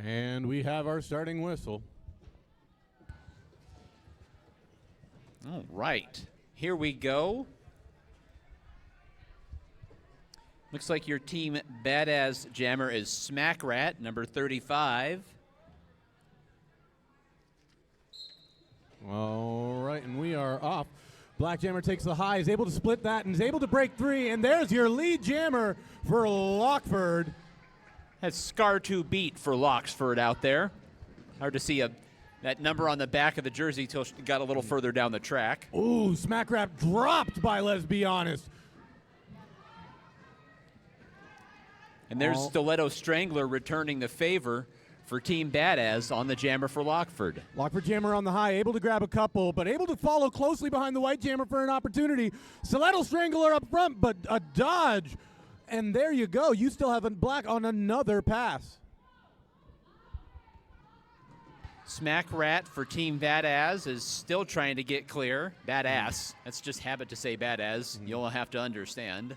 And we have our starting whistle. All right, here we go. Looks like your team Badass Jammer is Smack Rat, number 35. All right, and we are off. Black Jammer takes the high, is able to split that, and is able to break three, and there's your lead jammer for Lockeford. That's Scar 2 beat for Lockeford out there. Hard to see that number on the back of the jersey till she got a little further down the track. Ooh, Smack Rap dropped by Let's Be Honest. And there's Stiletto Strangler returning the favor for Team Badass on the jammer for Lockeford. Lockeford jammer on the high, able to grab a couple, but able to follow closely behind the white jammer for an opportunity. Stiletto Strangler up front, but a dodge. And there you go. You still have a black on another pass. Smack Rat for Team Badass is still trying to get clear. Badass. That's just habit to say Badass. You'll have to understand.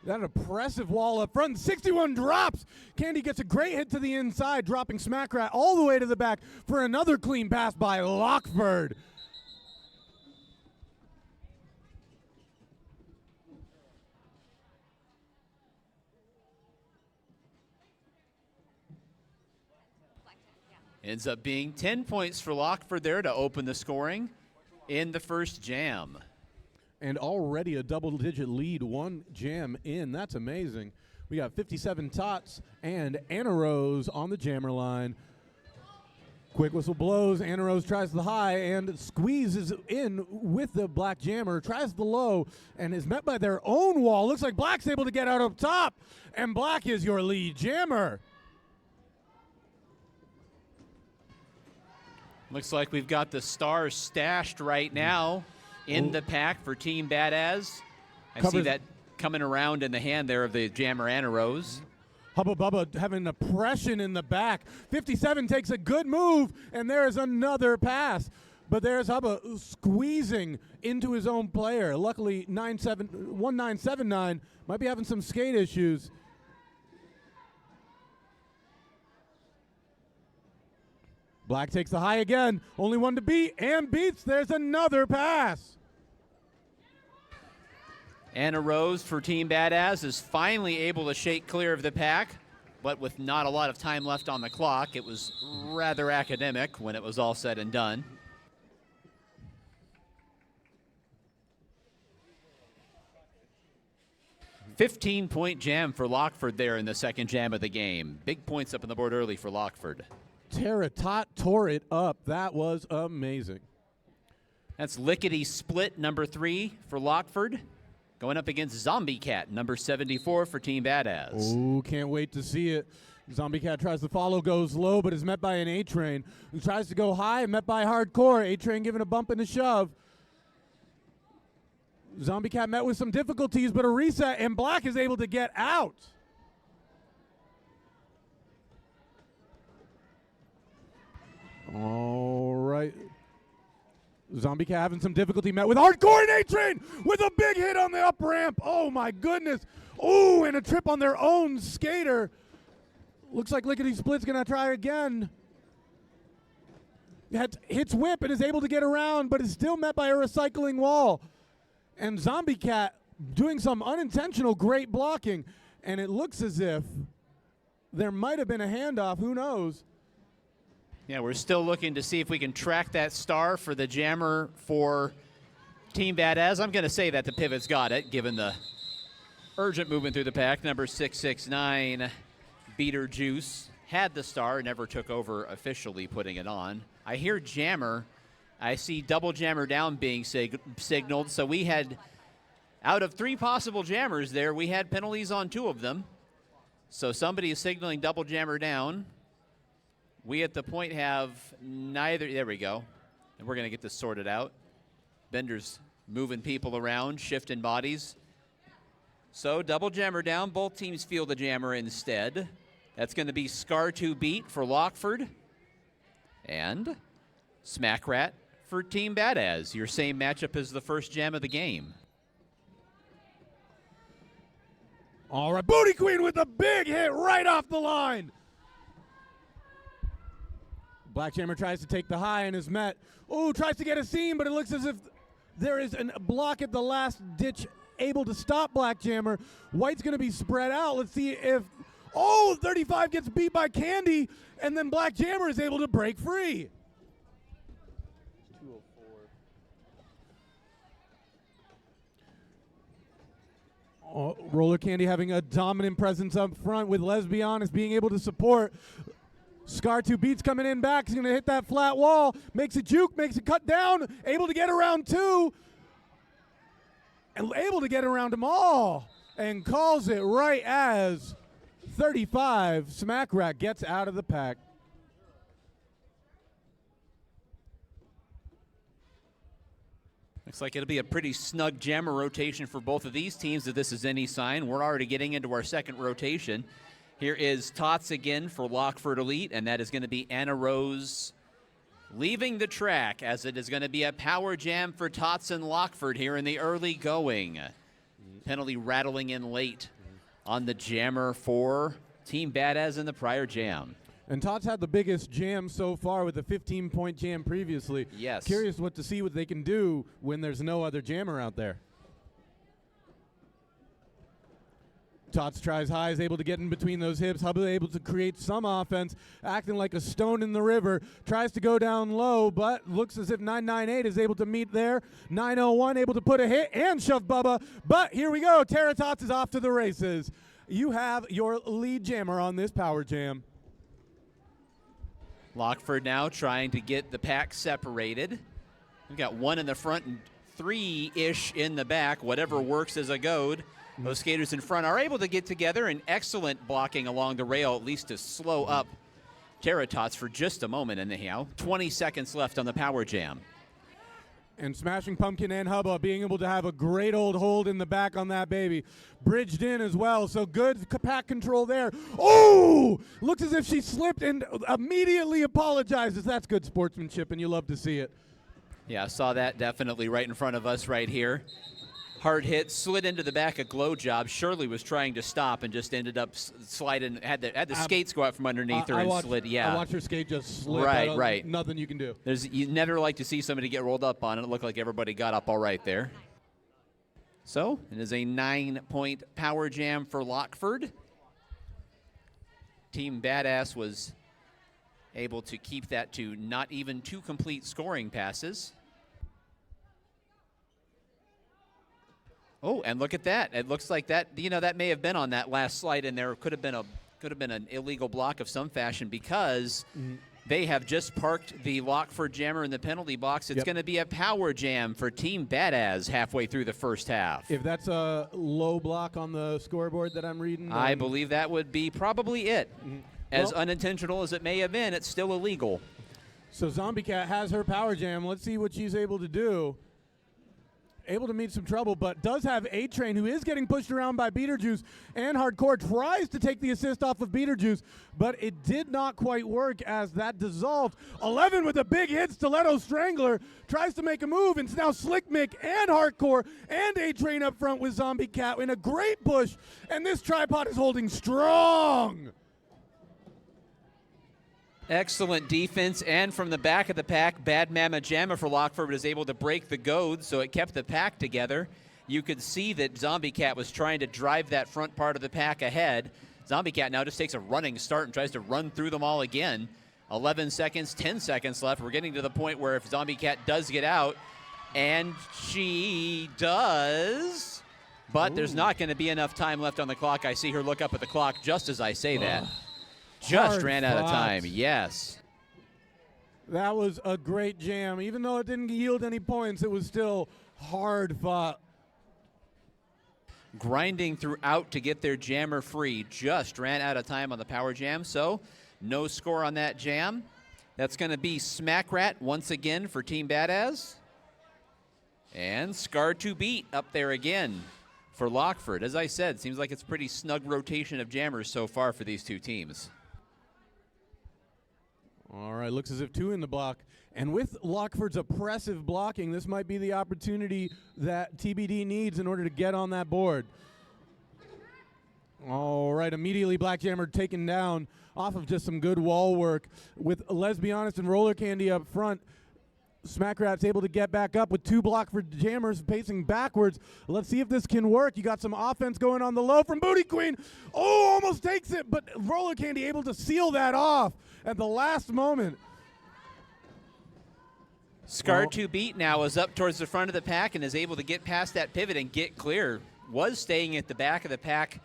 That impressive wall up front. 61 drops. Candy gets a great hit to the inside, dropping Smack Rat all the way to the back for another clean pass by Lockeford. Ends up being 10 points for Lockeford there to open the scoring in the first jam. And already a double-digit lead, one jam in. That's amazing. We got 57 tots and Anna Rose on the jammer line. Quick whistle blows. Anna Rose tries the high and squeezes in with the black jammer, tries the low, and is met by their own wall. Looks like Black's able to get out up top, and Black is your lead jammer. Looks like we've got the stars stashed right now in the pack for Team Badass. I see that coming around in the hand there of the jammer Anna Rose. Hubba Bubba having oppression in the back. 57 takes a good move, and there's another pass. But there's Hubba squeezing into his own player. Luckily, 1979 might be having some skate issues. Black takes the high again. Only one to beat, and beats. There's another pass. Anna Rose for Team Badass is finally able to shake clear of the pack, but with not a lot of time left on the clock. It was rather academic when it was all said and done. "15-point jam for Lockeford there in the second jam of the game. Big points up on the board early for Lockeford. Tara Tot tore it up. That was amazing. That's Lickety Split, number 3 for Lockeford, going up against Zombie Cat, number 74 for Team Badass. Oh, can't wait to see it. Zombie Cat tries to follow, goes low, but is met by an A-Train, who tries to go high, met by Hardcore. A-Train giving a bump and a shove. Zombie Cat met with some difficulties, but a reset, and Black is able to get out. All right. Zombie Cat having some difficulty, met with Hardcore and A-Train with a big hit on the up ramp. Oh my goodness. Oh, and a trip on their own skater. Looks like Lickety Split's gonna try again. Hits whip and is able to get around, but is still met by a recycling wall. And Zombie Cat doing some unintentional great blocking. And it looks as if there might have been a handoff, who knows? Yeah, we're still looking to see if we can track that star for the jammer for Team Badass. I'm going to say that the pivot's got it, given the urgent movement through the pack. Number 669, Beater Juice, had the star, never took over officially putting it on. I hear jammer. I see double jammer down being signaled. So we had, out of 3 possible jammers there, we had penalties on 2 of them. So somebody is signaling double jammer down. We at the point have neither. There we go. And we're going to get this sorted out. Bender's moving people around, shifting bodies. So double jammer down. Both teams field the jammer instead. That's going to be Scar 2 beat for Lockeford. And Smack Rat for Team Badass. Your same matchup as the first jam of the game. All right, Booty Queen with a big hit right off the line. Black Jammer tries to take the high and is met. Oh, tries to get a seam, but it looks as if there is a block at the last ditch able to stop Black Jammer. White's going to be spread out. Let's see if, 35 gets beat by Candy, and then Black Jammer is able to break free. 204. Roller Candy having a dominant presence up front with Lesbian being able to support. Scar 2 beats coming in back. He's going to hit that flat wall. Makes a juke, makes a cut down. Able to get around 2. And able to get around them all. And calls it right as 35. Smack Rat gets out of the pack. Looks like it'll be a pretty snug jammer rotation for both of these teams if this is any sign. We're already getting into our second rotation. Here is Tots again for Lockeford Elite, and that is going to be Anna Rose leaving the track, as it is going to be a power jam for Tots and Lockeford here in the early going. Penalty rattling in late on the jammer for Team Badass in the prior jam. And Tots had the biggest jam so far with a 15-point jam previously. Yes. Curious to see what they can do when there's no other jammer out there. Tots tries high, is able to get in between those hips. Hubba able to create some offense, acting like a stone in the river. Tries to go down low, but looks as if 998 is able to meet there. 901 able to put a hit and shove Bubba. But here we go. Tara Tots is off to the races. You have your lead jammer on this power jam. Lockeford now trying to get the pack separated. We've got 1 in the front and 3-ish in the back. Whatever works as a goad. Those skaters in front are able to get together, and excellent blocking along the rail, at least to slow up Tara Tots for just a moment. Anyhow, 20 seconds left on the power jam. And Smashing Pumpkin and Hubba being able to have a great old hold in the back on that baby. Bridged in as well, so good pack control there. Oh! Looks as if she slipped and immediately apologizes. That's good sportsmanship, and you love to see it. Yeah, I saw that definitely right in front of us right here. Hard hit, slid into the back of Glow Job. Shirley was trying to stop and just ended up sliding. Had the skates go out from underneath her and slid. Yeah, I watched her skate just slip. Right. Nothing you can do. You never like to see somebody get rolled up on it. It looked like everybody got up all right there. So it is a 9-point power jam for Lockeford. Team Badass was able to keep that to not even 2 complete scoring passes. Oh, and look at that. It looks like that, that may have been on that last slide, and there could have been an illegal block of some fashion, because they have just parked the Lockeford jammer in the penalty box. It's going to be a power jam for Team Badass halfway through the first half. If that's a low block on the scoreboard that I'm reading. I believe that would be probably it. As unintentional as it may have been, it's still illegal. So Zombie Cat has her power jam. Let's see what she's able to do. Able to meet some trouble, but does have A-Train, who is getting pushed around by Beetlejuice, and Hardcore tries to take the assist off of Beetlejuice, but it did not quite work as that dissolved. 11 with a big hit, Stiletto Strangler, tries to make a move, and it's now Slick Mick and Hardcore and A-Train up front with Zombie Cat in a great push, and this tripod is holding strong. Excellent defense, and from the back of the pack, Bad Mama Jamma for Lockeford was able to break the goad, so it kept the pack together. You could see that Zombie Cat was trying to drive that front part of the pack ahead. Zombie Cat now just takes a running start and tries to run through them all again. 11 seconds, 10 seconds left. We're getting to the point where if Zombie Cat does get out, and she does, but there's not going to be enough time left on the clock. I see her look up at the clock just as I say that. Just ran out of time, yes. That was a great jam. Even though it didn't yield any points, it was still hard fought. Grinding throughout to get their jammer free. Just ran out of time on the power jam, so no score on that jam. That's going to be Smack Rat once again for Team Badass. And Scar to beat up there again for Lockeford. As I said, seems like it's a pretty snug rotation of jammers so far for these two teams. All right, looks as if 2 in the block. And with Lockeford's oppressive blocking, this might be the opportunity that TBD needs in order to get on that board. All right, immediately Black Jammer taken down off of just some good wall work. With Let's Be Honest and Roller Candy up front, Smack Rat's able to get back up with 2 Lockeford Jammers pacing backwards. Let's see if this can work. You got some offense going on the low from Booty Queen. Oh, almost takes it, but Roller Candy able to seal that off at the last moment. Scar 2 Beat now is up towards the front of the pack and is able to get past that pivot and get clear. Was staying at the back of the pack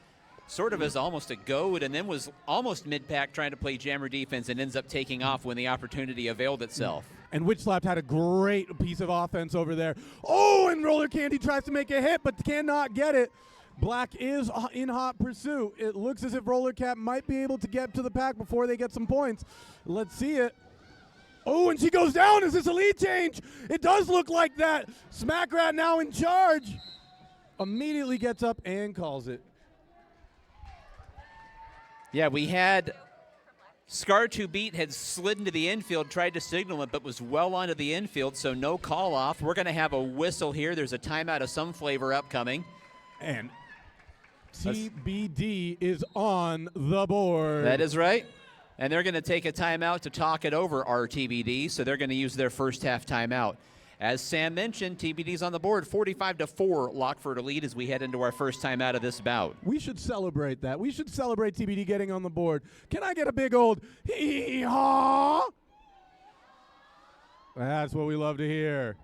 sort of as almost a goad, and then was almost mid-pack trying to play jammer defense and ends up taking off when the opportunity availed itself. And Witch Slapped had a great piece of offense over there. Oh, and Roller Candy tries to make a hit, but cannot get it. Black is in hot pursuit. It looks as if Roller Cat might be able to get to the pack before they get some points. Let's see it. Oh, and she goes down. Is this a lead change? It does look like that. Smack Rat now in charge. Immediately gets up and calls it. Yeah, we had Scar 2 Beat had slid into the infield, tried to signal it, but was well onto the infield, so no call off. We're going to have a whistle here. There's a timeout of some flavor upcoming. And TBD is on the board. That is right. And they're going to take a timeout to talk it over, RTBD, so they're going to use their first half timeout. As Sam mentioned, TBD's on the board, 45-4 Lockeford lead as we head into our first timeout of this bout. We should celebrate that. We should celebrate TBD getting on the board. Can I get a big old hee-haw? That's what we love to hear.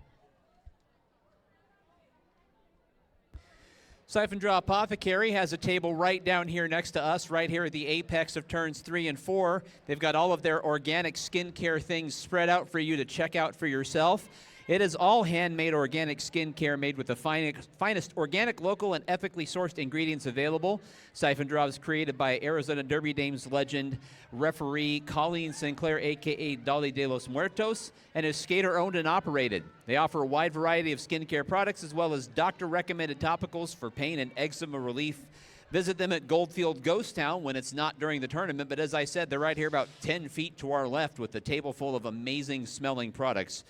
Siphon Draw Apothecary has a table right down here next to us, right here at the apex of turns 3 and 4. They've got all of their organic skincare things spread out for you to check out for yourself. It is all handmade organic skincare made with the finest organic, local, and ethically sourced ingredients available. Siphon Draw is created by Arizona Derby Dames legend referee Colleen Sinclair, a.k.a. Dolly de los Muertos, and is skater-owned and operated. They offer a wide variety of skincare products as well as doctor-recommended topicals for pain and eczema relief. Visit them at Goldfield Ghost Town when it's not during the tournament, but as I said, they're right here about 10 feet to our left with a table full of amazing smelling products,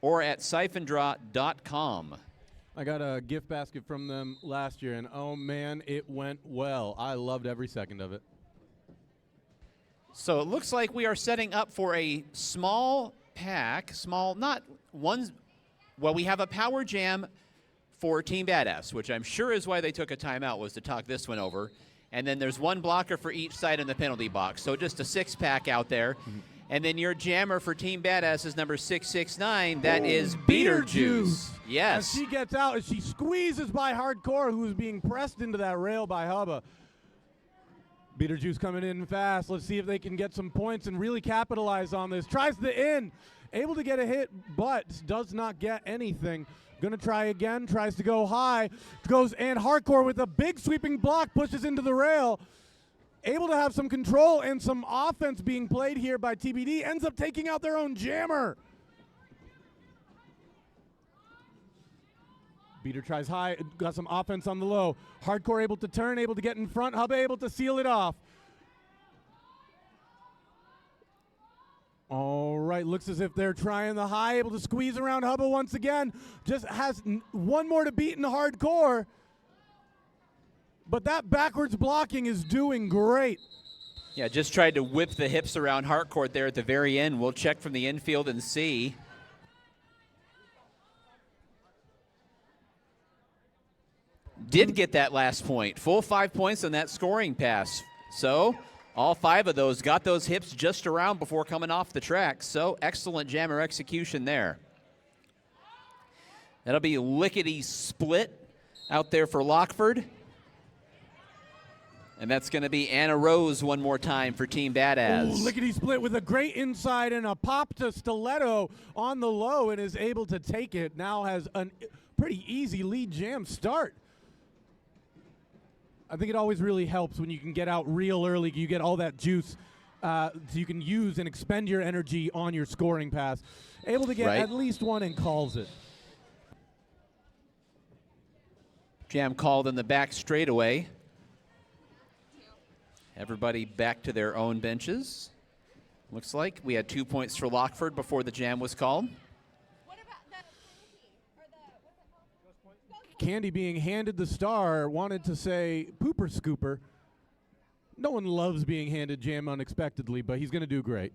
or at siphondraw.com. I got a gift basket from them last year, and oh man, it went well. I loved every second of it. So it looks like we are setting up for a small pack, not one, well, we have a power jam for Team Badass, which I'm sure is why they took a timeout, was to talk this one over. And then there's one blocker for each side in the penalty box. So just a 6-pack out there. Mm-hmm. And then your jammer for Team Badass is number 669. That is Beeter Juice. Yes. As she gets out, as she squeezes by Hardcore, who's being pressed into that rail by Hubba. Beeter Juice coming in fast. Let's see if they can get some points and really capitalize on this. Tries the in. Able to get a hit, but does not get anything. Gonna try again. Tries to go high. Goes and Hardcore with a big sweeping block. Pushes into the rail. Able to have some control and some offense being played here by TBD. Ends up taking out their own jammer. Beater tries high. Got some offense on the low. Hardcore able to turn. Able to get in front. Hubba able to seal it off. All right, looks as if they're trying the high, able to squeeze around Hubba once again. Just has one more to beat in Hardcore. But that backwards blocking is doing great. Yeah, just tried to whip the hips around Hardcore there at the very end. We'll check from the infield and see. Did get that last point. Full 5 points on that scoring pass. So all 5 of those got those hips just around before coming off the track. So excellent jammer execution there. That'll be lickety split out there for Lockeford. And that's going to be Anna Rose one more time for Team Badass. Ooh, lickety split with a great inside and a pop to stiletto on the low and is able to take it. Now has a pretty easy lead jam start. I think it always really helps when you can get out real early. You get all that juice so you can use and expend your energy on your scoring pass. Able to get at least one and calls it. Jam called in the back straightaway. Everybody back to their own benches. Looks like we had 2 points for Lockeford before the jam was called. What about the what's it called? Candy being handed the star, wanted to say pooper scooper. No one loves being handed jam unexpectedly, but he's going to do great.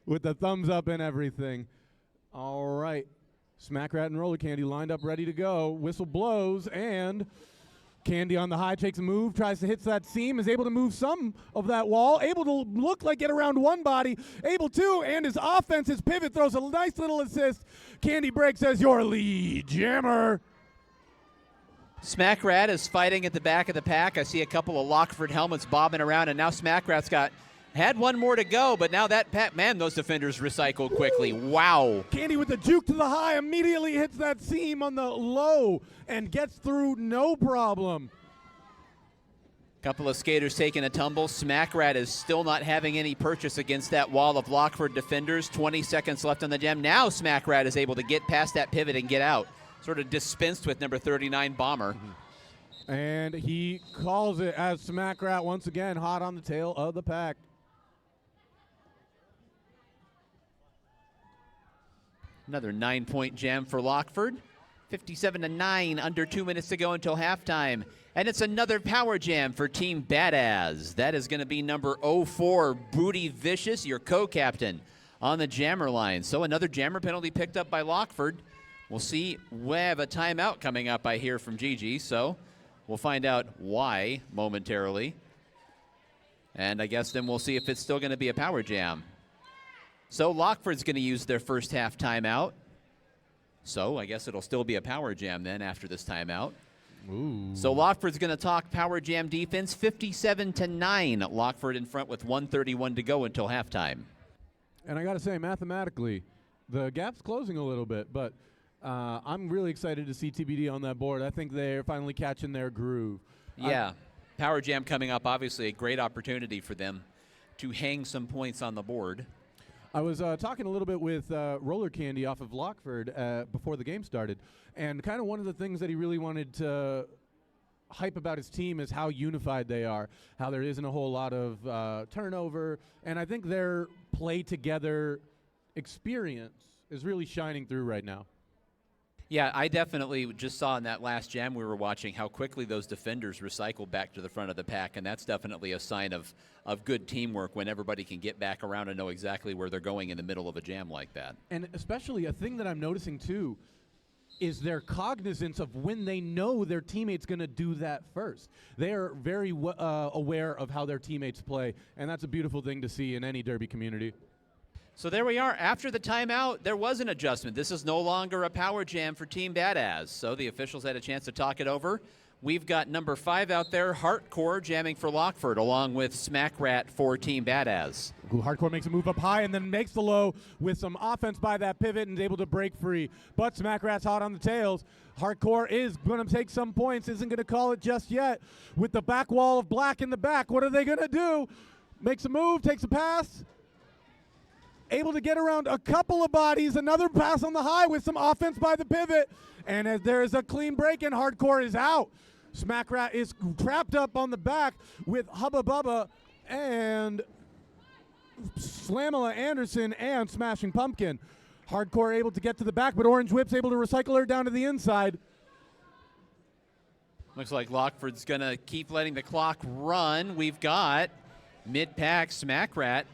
With the thumbs up and everything. All right. Smack Rat and Roller Candy lined up, ready to go. Whistle blows, and Candy on the high takes a move, tries to hit that seam, is able to move some of that wall, able to look like get around one body, able to, and his offense, his pivot, throws a nice little assist. Candy breaks as your lead jammer. Smack Rat is fighting at the back of the pack. I see a couple of Lockeford helmets bobbing around, and now Smack Rat's had one more to go, but now those defenders recycled quickly. Wow. Candy with the juke to the high immediately hits that seam on the low and gets through no problem. Couple of skaters taking a tumble. Smack Rat is still not having any purchase against that wall of Lockeford defenders. 20 seconds left on the jam. Now Smack Rat is able to get past that pivot and get out. Sort of dispensed with number 39 Bomber. And he calls it as Smack Rat once again hot on the tail of the pack. Another 9-point jam for Lockeford. 57-9, under 2 minutes to go until halftime. And it's another power jam for Team Badass. That is going to be number 04, Booty Vicious, your co-captain on the jammer line. So another jammer penalty picked up by Lockeford. We'll see. We have a timeout coming up, I hear from Gigi, so we'll find out why momentarily. And I guess then we'll see if it's still going to be a power jam. So Lockeford's going to use their first half timeout. So I guess it'll still be a power jam then after this timeout. Ooh. So Lockeford's going to talk power jam defense, 57-9. Lockeford in front with 1:31 to go until halftime. And I got to say, mathematically, the gap's closing a little bit, but I'm really excited to see TBD on that board. I think they're finally catching their groove. Yeah, power jam coming up, obviously a great opportunity for them to hang some points on the board. I was talking a little bit with Roller Candy off of Lockeford before the game started, and kind of one of the things that he really wanted to hype about his team is how unified they are, how there isn't a whole lot of turnover, and I think their play together experience is really shining through right now. Yeah, I definitely just saw in that last jam we were watching how quickly those defenders recycled back to the front of the pack, and that's definitely a sign of good teamwork when everybody can get back around and know exactly where they're going in the middle of a jam like that. And especially a thing that I'm noticing too is their cognizance of when they know their teammate's going to do that first. They are very aware of how their teammates play, and that's a beautiful thing to see in any Derby community. So there we are. After the timeout, there was an adjustment. This is no longer a power jam for Team Badass. So the officials had a chance to talk it over. We've got number 5 out there, Hardcore, jamming for Lockeford, along with Smack Rat for Team Badass. Hardcore makes a move up high and then makes the low with some offense by that pivot and is able to break free. But Smack Rat's hot on the tails. Hardcore is going to take some points, isn't going to call it just yet. With the back wall of black in the back, what are they going to do? Makes a move, takes a pass. Able to get around a couple of bodies, another pass on the high with some offense by the pivot. And as there is a clean break and Hardcore is out. Smack Rat is trapped up on the back with Hubba Bubba and Slamala Anderson and Smashing Pumpkin. Hardcore able to get to the back, but Orange Whip's able to recycle her down to the inside. Looks like Lockeford's going to keep letting the clock run. We've got mid-pack Smack Rat.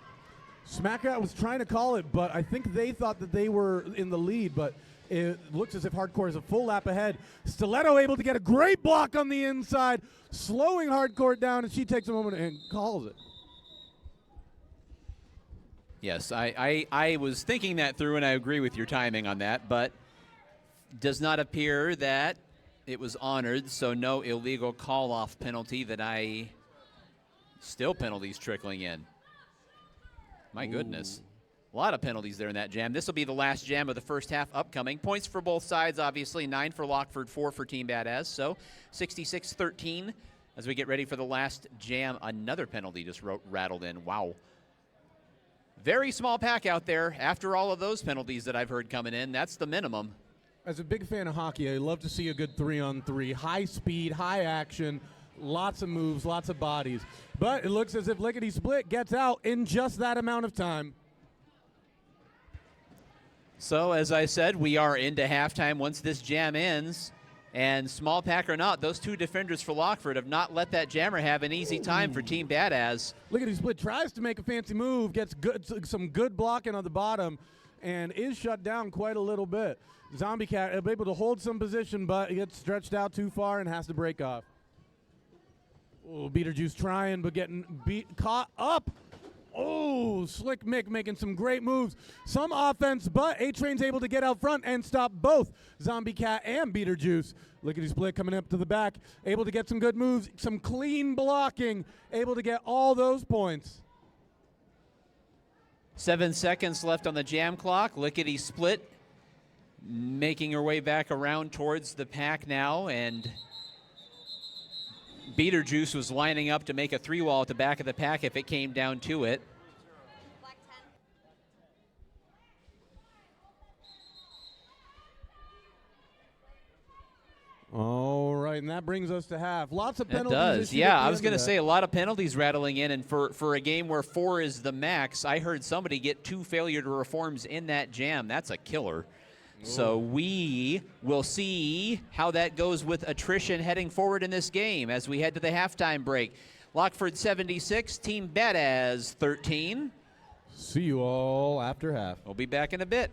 Smack Rat was trying to call it, but I think they thought that they were in the lead, but it looks as if Hardcore is a full lap ahead. Stiletto able to get a great block on the inside, slowing Hardcore down, and she takes a moment and calls it. Yes, I was thinking that through, and I agree with your timing on that, but does not appear that it was honored, so no illegal call-off penalty that I still penalties trickling in. My goodness. A lot of penalties there in that jam. This will be the last jam of the first half upcoming. Points for both sides, obviously. 9 for Lockeford, 4 for Team Badass. So 66-13 as we get ready for the last jam. Another penalty just rattled in. Wow. Very small pack out there. After all of those penalties that I've heard coming in, that's the minimum. As a big fan of hockey, I love to see a good 3-on-3. High speed, high action, lots of moves, lots of bodies. But it looks as if Lickety Split gets out in just that amount of time. So, as I said, we are into halftime once this jam ends. And small pack or not, those two defenders for Lockeford have not let that jammer have an easy time for Team Badass. Look at his split. Tries to make a fancy move. Gets some good blocking on the bottom, and is shut down quite a little bit. Zombie Cat able to hold some position, but he gets stretched out too far and has to break off. Oh, Beetlejuice trying, but getting caught up. Oh, Slick Mick making some great moves. Some offense, but A-Train's able to get out front and stop both Zombie Cat and Beetlejuice. Lickety Split coming up to the back, able to get some good moves, some clean blocking, able to get all those points. 7 seconds left on the jam clock. Lickety Split making her way back around towards the pack now, and Beetlejuice was lining up to make a 3-wall at the back of the pack if it came down to it. Black 10. All right, and that brings us to half. Lots of That penalties. does, issued yeah. at the I was end going to of that. say a lot of penalties rattling in, and for a game where 4 is the max, I heard somebody get 2 failure to reforms in that jam. That's a killer. So we will see how that goes with attrition heading forward in this game as we head to the halftime break. Lockeford 76, Team Badass 13. See you all after half. We'll be back in a bit.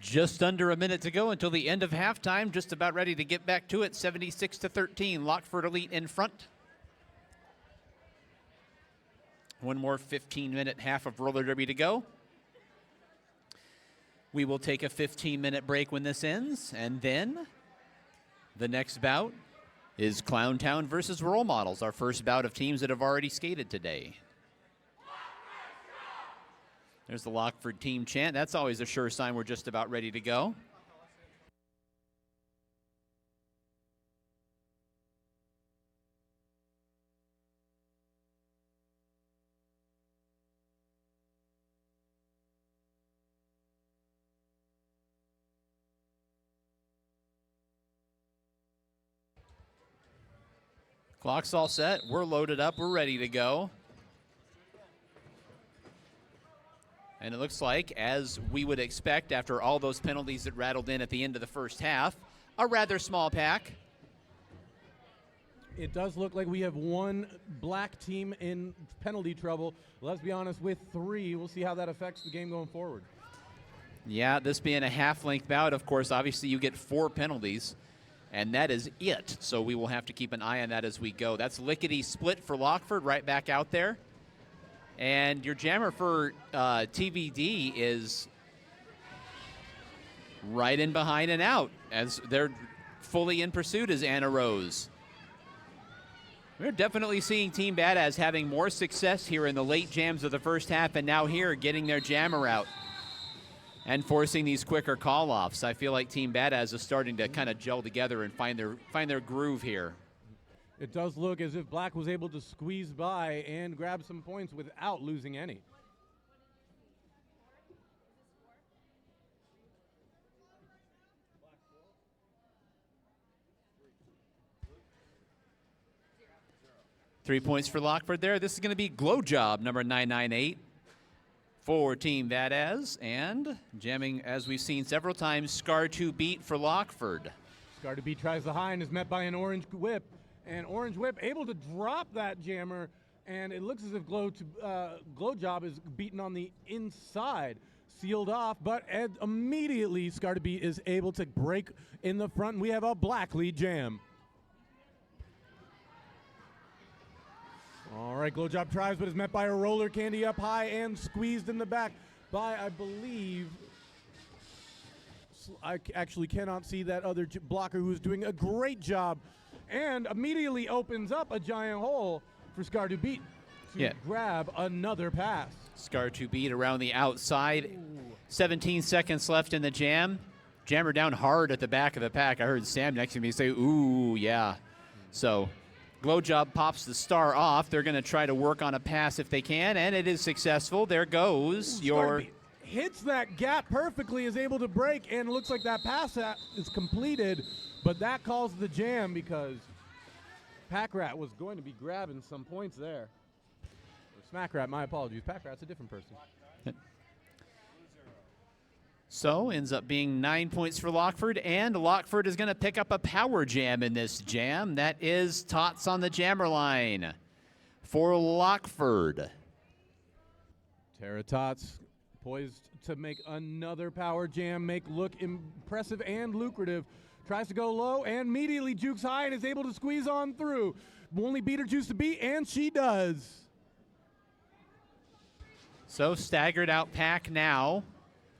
Just under a minute to go until the end of halftime. Just about ready to get back to it. 76-13. Lockeford Elite in front. One more 15-minute half of roller derby to go. We will take a 15-minute break when this ends, and then the next bout is Clowntown versus Role Models, our first bout of teams that have already skated today. There's the Lockeford team chant. That's always a sure sign we're just about ready to go. Clock's all set. We're loaded up. We're ready to go. And it looks like, as we would expect after all those penalties that rattled in at the end of the first half, a rather small pack. It does look like we have one black team in penalty trouble. Let's be honest, with 3. We'll see how that affects the game going forward. Yeah, this being a half-length bout, of course, obviously you get 4 penalties, and that is it. So we will have to keep an eye on that as we go. That's lickety split for Lockeford, right back out there. And your jammer for TVD is right in behind and out, as they're fully in pursuit as Anna Rose. We're definitely seeing Team Badass having more success here in the late jams of the first half, and now here getting their jammer out and forcing these quicker call-offs. I feel like Team Badass is starting to kind of gel together and find their groove here. It does look as if Black was able to squeeze by and grab some points without losing any. Three points for Lockeford there. This is going to be Glow Job, number 998 for Team Badass. And jamming, as we've seen several times, Scar 2 beat for Lockeford. Scar 2 beat tries the high and is met by an orange whip. And Orange Whip able to drop that jammer, and it looks as if Glow Job is beaten on the inside, sealed off, but immediately Scar 2 beat is able to break in the front, and we have a black lead jam. All right, Glow Job tries, but is met by a roller candy up high and squeezed in the back by, I believe, I actually cannot see that other blocker who's doing a great job, and immediately opens up a giant hole for Scar 2 beat to grab another pass. Scar 2 beat around the outside. 17 seconds left in the jam. Jammer down hard at the back of the pack. I heard Sam next to me say, ooh, yeah. So Glow Job pops the star off. They're going to try to work on a pass if they can, and it is successful. There goes your... Hits that gap perfectly, is able to break, and looks like that pass is completed, but that calls the jam because Pack Rat was going to be grabbing some points there. Or Smack Rat, my apologies. Pack Rat's a different person. So ends up being 9 points for Lockeford, and Lockeford is going to pick up a power jam in this jam. That is Tots on the jammer line for Lockeford. Tara Tots poised to make another power jam, look impressive and lucrative. Tries to go low and immediately jukes high and is able to squeeze on through. Only beat her juice to beat, and she does. So staggered out pack now.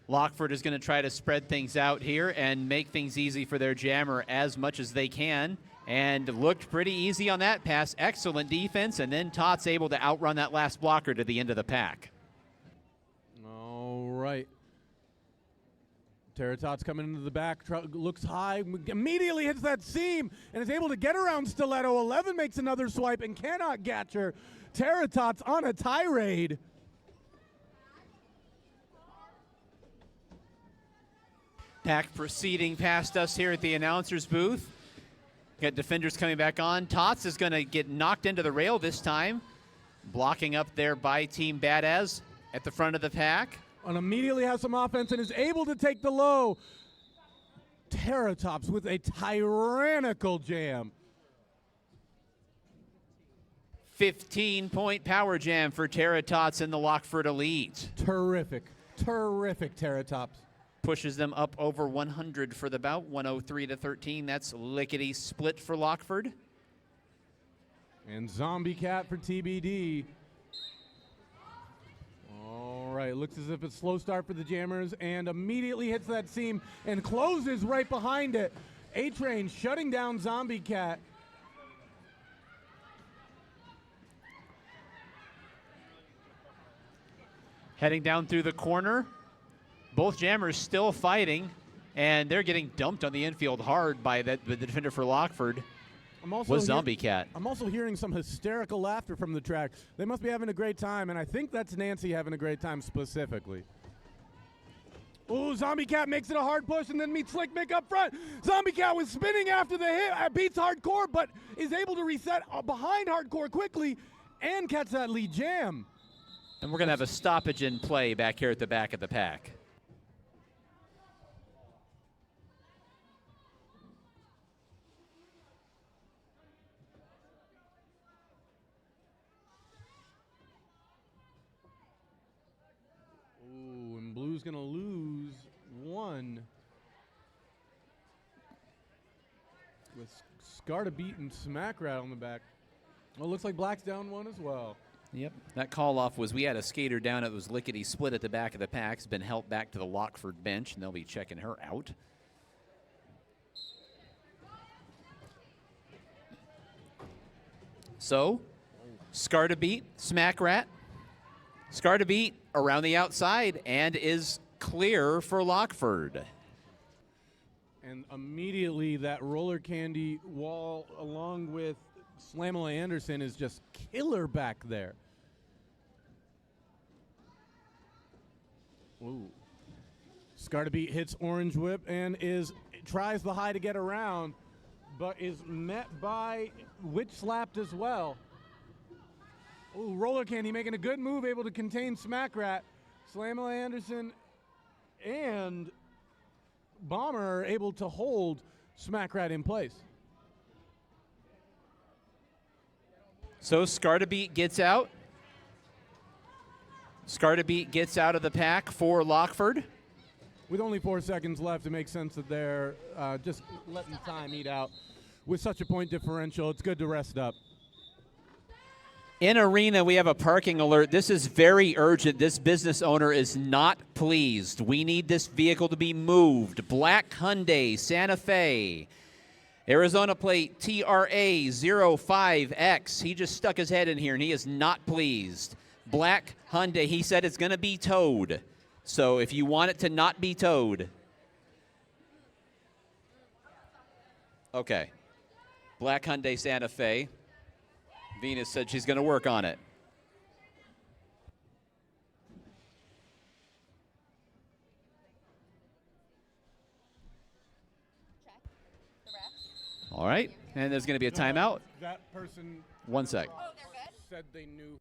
Lockeford is going to try to spread things out here and make things easy for their jammer as much as they can. And looked pretty easy on that pass. Excellent defense, and then Tots able to outrun that last blocker to the end of the pack. All right. Tara Tots coming into the back, looks high, immediately hits that seam, and is able to get around Stiletto. 11 makes another swipe and cannot catch her. Tara Tots on a tirade. Pack proceeding past us here at the announcer's booth. Got defenders coming back on. Tots is going to get knocked into the rail this time. Blocking up there by Team Badass at the front of the pack. And immediately has some offense and is able to take the low. Tara Tots with a tyrannical jam. 15-point power jam for Tara Tots in the Lockeford Elite. Terrific, terrific Tara Tots. pushes them up over 100 for the bout, 103-13. That's lickety split for Lockeford. And Zombie Cat for TBD. All right, looks as if it's slow start for the Jammers and immediately hits that seam and closes right behind it. A-Train shutting down Zombie Cat. Heading down through the corner. Both Jammers still fighting, and they're getting dumped on the infield hard by the defender for Lockeford. Was Zombie Cat. I'm also hearing some hysterical laughter from the track. They must be having a great time, and I think that's Nancy having a great time specifically. Ooh, Zombie Cat makes it a hard push and then meets Slick Mick up front. Zombie Cat was spinning after the hit, beats Hardcore, but is able to reset behind Hardcore quickly and catch that lead jam. And we're going to have a stoppage in play back here at the back of the pack. Ooh, and Blue's going to lose one. With Scar to beat and Smack Rat on the back. Well, looks like Black's down one as well. Yep. That call-off was we had a skater down. It was lickety split at the back of the pack. Has been helped back to the Lockeford bench, and they'll be checking her out. So, Scar to beat, Smack Rat. Scar to beat around the outside and is clear for Lockeford. And immediately that roller candy wall along with Slamala Anderson is just killer back there. Ooh. Scar to beat hits Orange Whip and tries the high to get around, but is met by Witch Slapped as well. Ooh, Roller Candy making a good move, able to contain Smack Rat. Slamala Anderson and Bomber are able to hold Smack Rat in place. So Scar to beat gets out. Scar to beat gets out of the pack for Lockeford. With only 4 seconds left, it makes sense that they're just letting time eat out. With such a point differential, it's good to rest up. In arena, we have a parking alert. This is very urgent. This business owner is not pleased. We need this vehicle to be moved. Black Hyundai Santa Fe. Arizona plate TRA05X. He just stuck his head in here, and he is not pleased. Black Hyundai. He said it's going to be towed. So if you want it to not be towed. Okay. Black Hyundai Santa Fe. Venus said she's going to work on it. Check. The refs. All right. And there's going to be a timeout. That person 1 sec. Oh, they're good? said they knew.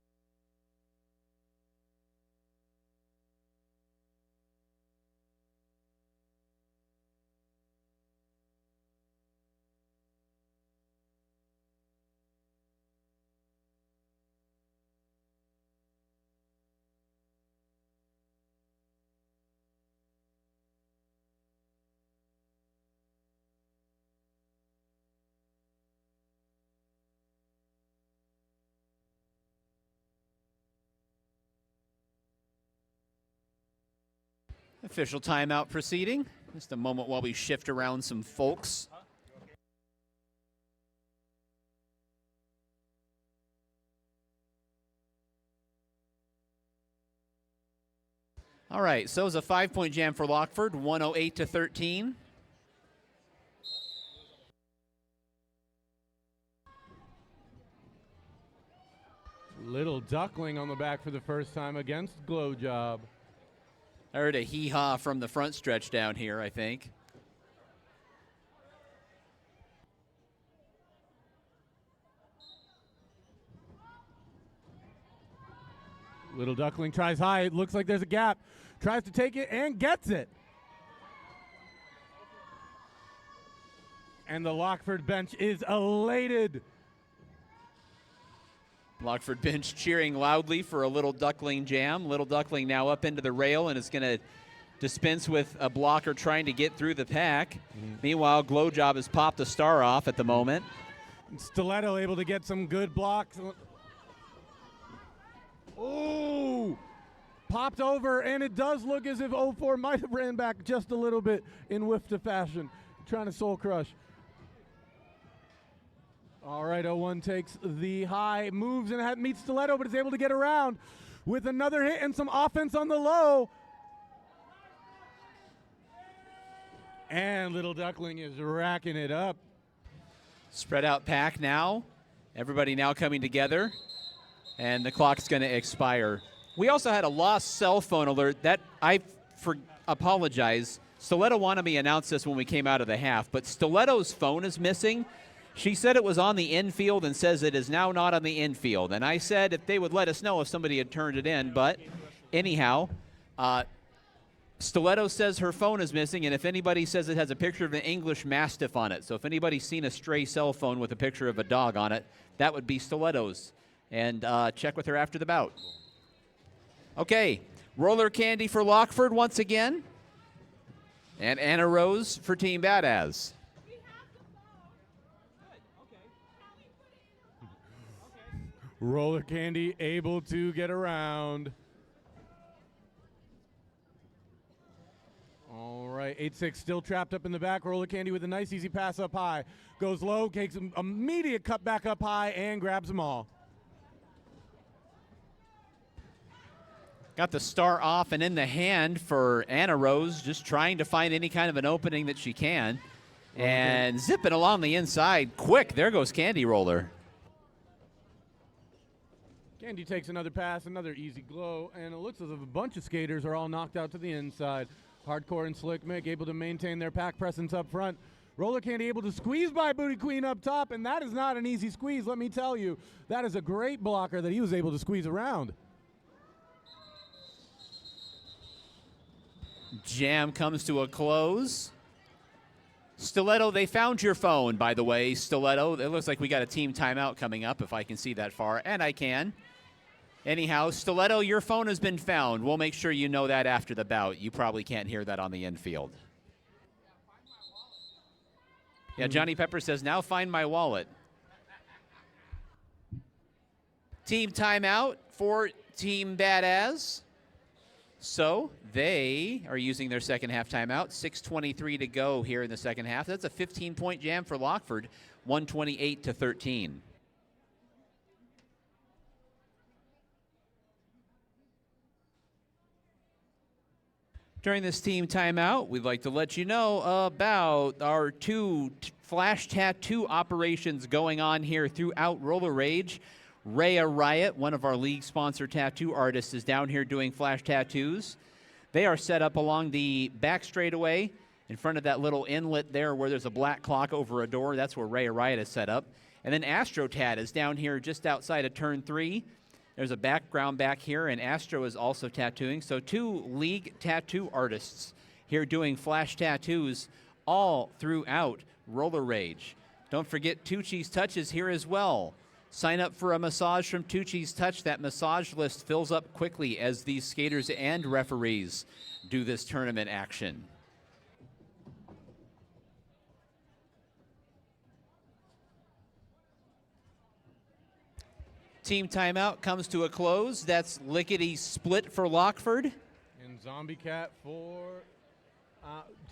Official timeout proceeding. Just a moment while we shift around some folks. All right, so it's a 5-point jam for Lockeford, 108-13. Little duckling on the back for the first time against Glow Job. I heard a hee-haw from the front stretch down here, I think. Little duckling tries high. It looks like there's a gap. Tries to take it and gets it. And the Lockeford bench is elated. Lockeford bench cheering loudly for a Little Duckling jam. Little Duckling now up into the rail and is going to dispense with a blocker trying to get through the pack. Meanwhile, Glow Job has popped the star off at the moment. Stiletto able to get some good blocks. Oh, popped over, and it does look as if 04 might have ran back just a little bit in whiff fashion, trying to soul crush. All right, 01 takes the high, moves and meets Stiletto, but is able to get around with another hit and some offense on the low. And Little Duckling is racking it up. Spread out pack now. Everybody now coming together. And the clock's going to expire. We also had a lost cell phone alert. That I apologize. Stiletto wanted me to announce this when we came out of the half, but Stiletto's phone is missing. She said it was on the infield and says it is now not on the infield. And I said if they would let us know if somebody had turned it in. But anyhow, Stiletto says her phone is missing, and if anybody says it has a picture of an English Mastiff on it, so if anybody's seen a stray cell phone with a picture of a dog on it, that would be Stiletto's. And check with her after the bout. Okay, roller candy for Lockeford once again. And Anna Rose for Team Badass. Roller candy able to get around. All right, 8-6 still trapped up in the back. Roller candy with a nice easy pass up high. Goes low, takes an immediate cut back up high and grabs them all. Got the star off and in the hand for Anna Rose, just trying to find any kind of an opening that she can. And zipping along the inside, quick, there goes Candy Roller. Candy takes another pass, another easy glow, and it looks as if a bunch of skaters are all knocked out to the inside. Hardcore and Slick Mick able to maintain their pack presence up front. Roller Candy able to squeeze by Booty Queen up top, and that is not an easy squeeze, let me tell you. That is a great blocker that he was able to squeeze around. Jam comes to a close. Stiletto, they found your phone, by the way. Stiletto, it looks like we got a team timeout coming up, if I can see that far, and I can. Anyhow, Stiletto, your phone has been found. We'll make sure you know that after the bout. You probably can't hear that on the infield. Yeah, Johnny Pepper says, now find my wallet. Team timeout for Team Badass. So they are using their second half timeout. 6:23 to go here in the second half. That's a 15-point jam for Lockeford, 128-13. During this team timeout, we'd like to let you know about our two flash tattoo operations going on here throughout Roller Rage. Rhea Riot, one of our league-sponsored tattoo artists, is down here doing flash tattoos. They are set up along the back straightaway in front of that little inlet there where there's a black clock over a door. That's where Rhea Riot is set up. And then Astro Tat is down here just outside of turn 3. There's a background back here, and Astro is also tattooing. So two league tattoo artists here doing flash tattoos all throughout Roller Rage. Don't forget Tucci's Touch is here as well. Sign up for a massage from Tucci's Touch. That massage list fills up quickly as these skaters and referees do this tournament action. Team timeout comes to a close. That's Lickety Split for Lockeford. And Zombie Cat for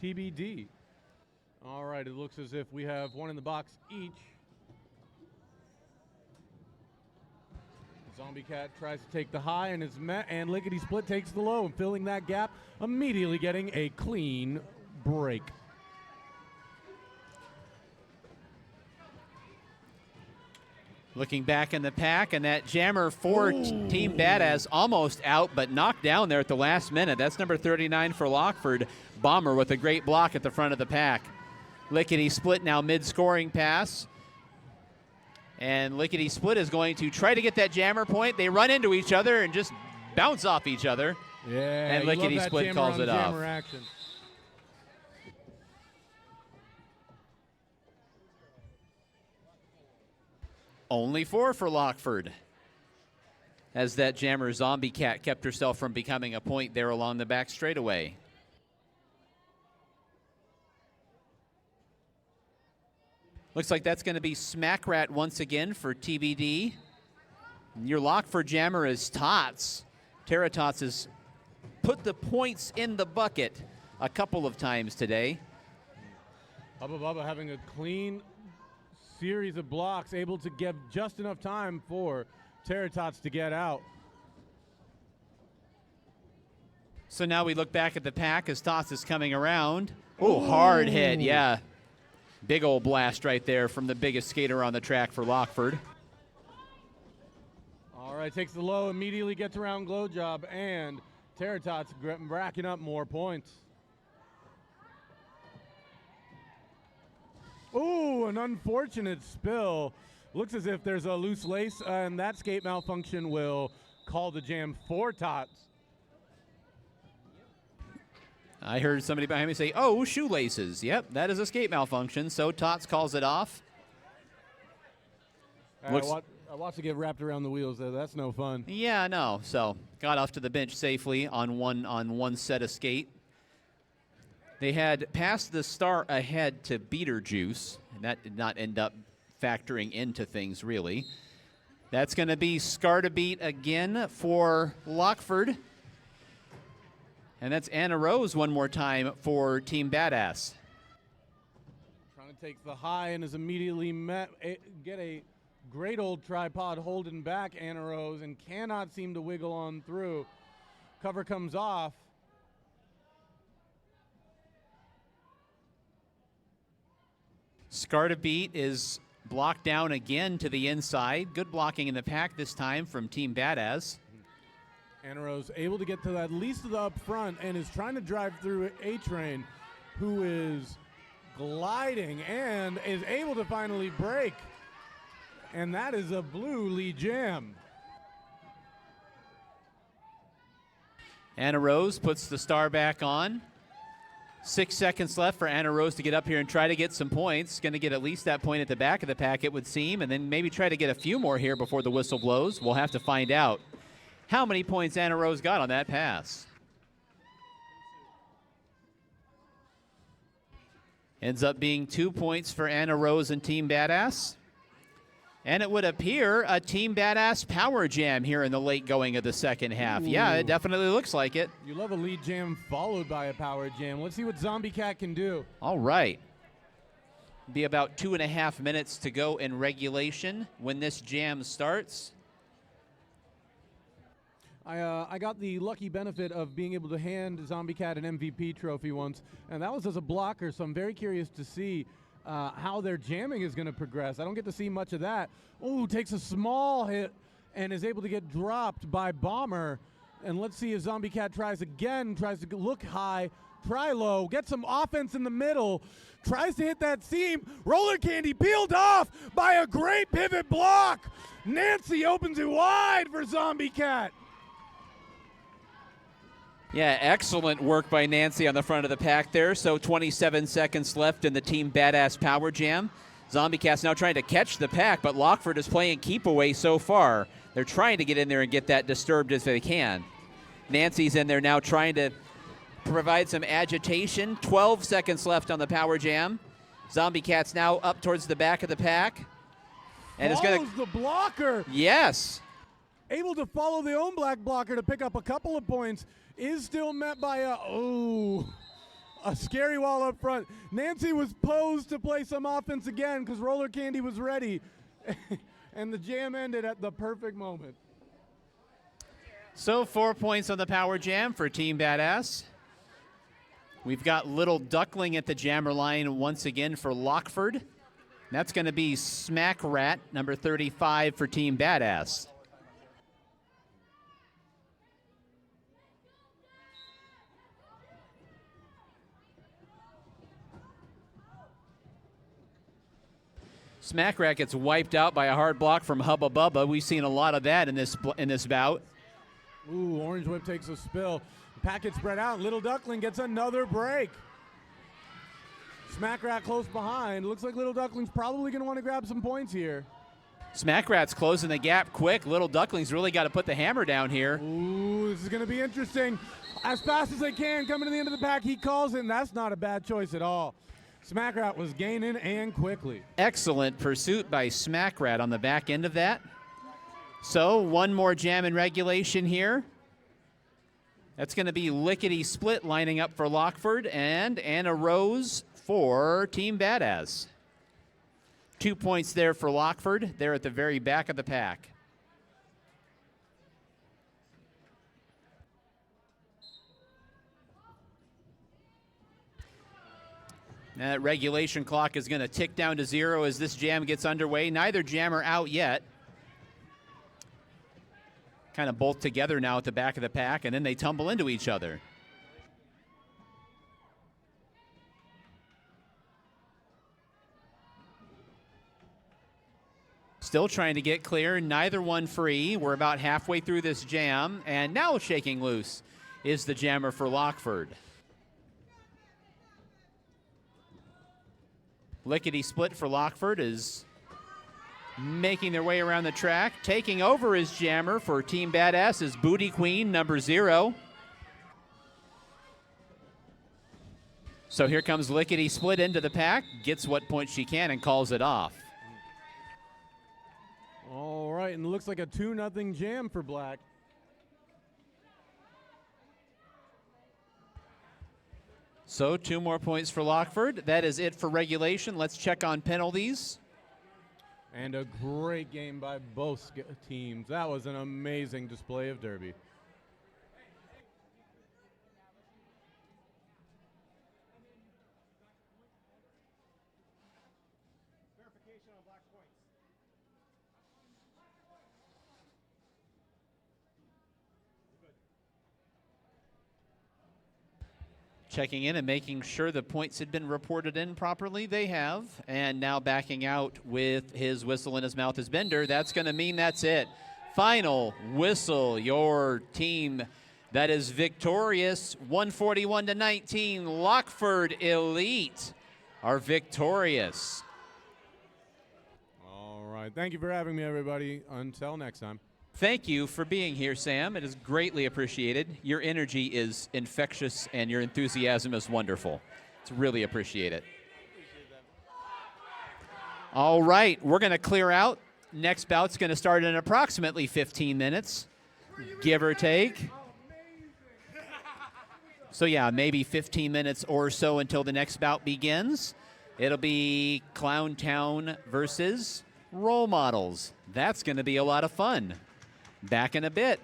TBD. All right, it looks as if we have one in the box each. Zombie Cat tries to take the high and is met, and Lickety Split takes the low, and filling that gap, immediately getting a clean break. Looking back in the pack, and that jammer for Team Badass almost out, but knocked down there at the last minute. That's number 39 for Lockeford. Bomber with a great block at the front of the pack. Lickety Split now mid-scoring pass. And Lickety Split is going to try to get that jammer point. They run into each other and just bounce off each other. Yeah, and Lickety Split calls it off. Action. Only 4 for Lockeford, as that jammer Zombie Cat kept herself from becoming a point there along the back straightaway. Looks like that's going to be Smack Rat once again for TBD. Your Lockeford jammer is Tots. Tara Tots has put the points in the bucket a couple of times today. Hubba Bubba having a clean series of blocks, able to give just enough time for Tara Tots to get out. So now we look back at the pack as Tots is coming around. Oh, hard hit, yeah. Big old blast right there from the biggest skater on the track for Lockeford. All right, takes the low, immediately gets around Glow Job, and Tara Tots racking up more points. Ooh, an unfortunate spill. Looks as if there's a loose lace, and that skate malfunction will call the jam for Tots. I heard somebody behind me say, oh, shoelaces. Yep, that is a skate malfunction, so Tots calls it off. Lots to get wrapped around the wheels there. That's no fun. Yeah, no. So got off to the bench safely on one set of skate. They had passed the start ahead to Beetlejuice, and that did not end up factoring into things really. That's going to be Scar to beat again for Lockeford. And that's Anna Rose one more time for Team Badass. Trying to take the high and is immediately get a great old tripod holding back Anna Rose and cannot seem to wiggle on through. Cover comes off. Scar to beat is blocked down again to the inside. Good blocking in the pack this time from Team Badass. Anna Rose able to get to at least the up front and is trying to drive through A-Train, who is gliding and is able to finally break. And that is a blue lead jam. Anna Rose puts the star back on. 6 seconds left for Anna Rose to get up here and try to get some points. Going to get at least that point at the back of the pack, it would seem, and then maybe try to get a few more here before the whistle blows. We'll have to find out how many points Anna Rose got on that pass. Ends up being 2 points for Anna Rose and Team Badass. And it would appear a Team Badass power jam here in the late going of the second half. Ooh. Yeah, it definitely looks like it. You love a lead jam followed by a power jam. Let's see what Zombie Cat can do. All right. Be about 2.5 minutes to go in regulation when this jam starts. I got the lucky benefit of being able to hand Zombie Cat an MVP trophy once, and that was as a blocker, so I'm very curious to see how their jamming is going to progress. I don't get to see much of that. Oh, takes a small hit and is able to get dropped by Bomber. And let's see if Zombie Cat tries again, tries to look high, try low, get some offense in the middle, tries to hit that seam. Roller Candy peeled off by a great pivot block. Nancy opens it wide for Zombie Cat. Yeah, excellent work by Nancy on the front of the pack there. So 27 seconds left in the Team Badass Power Jam. Zombie Cat's now trying to catch the pack, but Lockeford is playing keep away so far. They're trying to get in there and get that disturbed as they can. Nancy's in there now trying to provide some agitation. 12 seconds left on the Power Jam. Zombie Cat's now up towards the back of the pack. And follows the blocker. Yes. Able to follow the own black blocker to pick up a couple of points. Is still met by a scary wall up front. Nancy was posed to play some offense again because Roller Candy was ready. And the jam ended at the perfect moment. So 4 points on the Power Jam for Team Badass. We've got Little Duckling at the jammer line once again for Lockeford. That's going to be Smack Rat, number 35 for Team Badass. Smack Rat gets wiped out by a hard block from Hubba Bubba. We've seen a lot of that in this bout. Ooh, Orange Whip takes a spill. Packet spread out. Little Duckling gets another break. Smack Rat close behind. Looks like Little Duckling's probably going to want to grab some points here. Smack Rat's closing the gap quick. Little Duckling's really got to put the hammer down here. Ooh, this is going to be interesting. As fast as they can, coming to the end of the pack, he calls it, and that's not a bad choice at all. Smack Rat was gaining and quickly. Excellent pursuit by Smack Rat on the back end of that. So one more jam in regulation here. That's going to be Lickety Split lining up for Lockeford and Anna Rose for Team Badass. 2 points there for Lockeford. They're at the very back of the pack. That regulation clock is going to tick down to 0 as this jam gets underway. Neither jammer out yet. Kind of both together now at the back of the pack, and then they tumble into each other. Still trying to get clear, neither one free. We're about halfway through this jam, and now shaking loose is the jammer for Lockeford. Lickety Split for Lockeford is making their way around the track. Taking over as jammer for Team Badass is Booty Queen, number 0. So here comes Lickety Split into the pack, gets what point she can and calls it off. All right, and it looks like a 2-0 jam for Black. So 2 more points for Lockeford. That is it for regulation. Let's check on penalties. And a great game by both teams. That was an amazing display of derby. Checking in and making sure the points had been reported in properly. They have. And now backing out with his whistle in his mouth is Bender. That's going to mean that's it. Final whistle. Your team that is victorious, 141-19. Lockeford Elite are victorious. All right. Thank you for having me, everybody. Until next time. Thank you for being here, Sam. It is greatly appreciated. Your energy is infectious and your enthusiasm is wonderful. It's really appreciated. All right, we're going to clear out. Next bout's going to start in approximately 15 minutes, give or take. So yeah, maybe 15 minutes or so until the next bout begins. It'll be Clown Town versus Role Models. That's going to be a lot of fun. Back in a bit.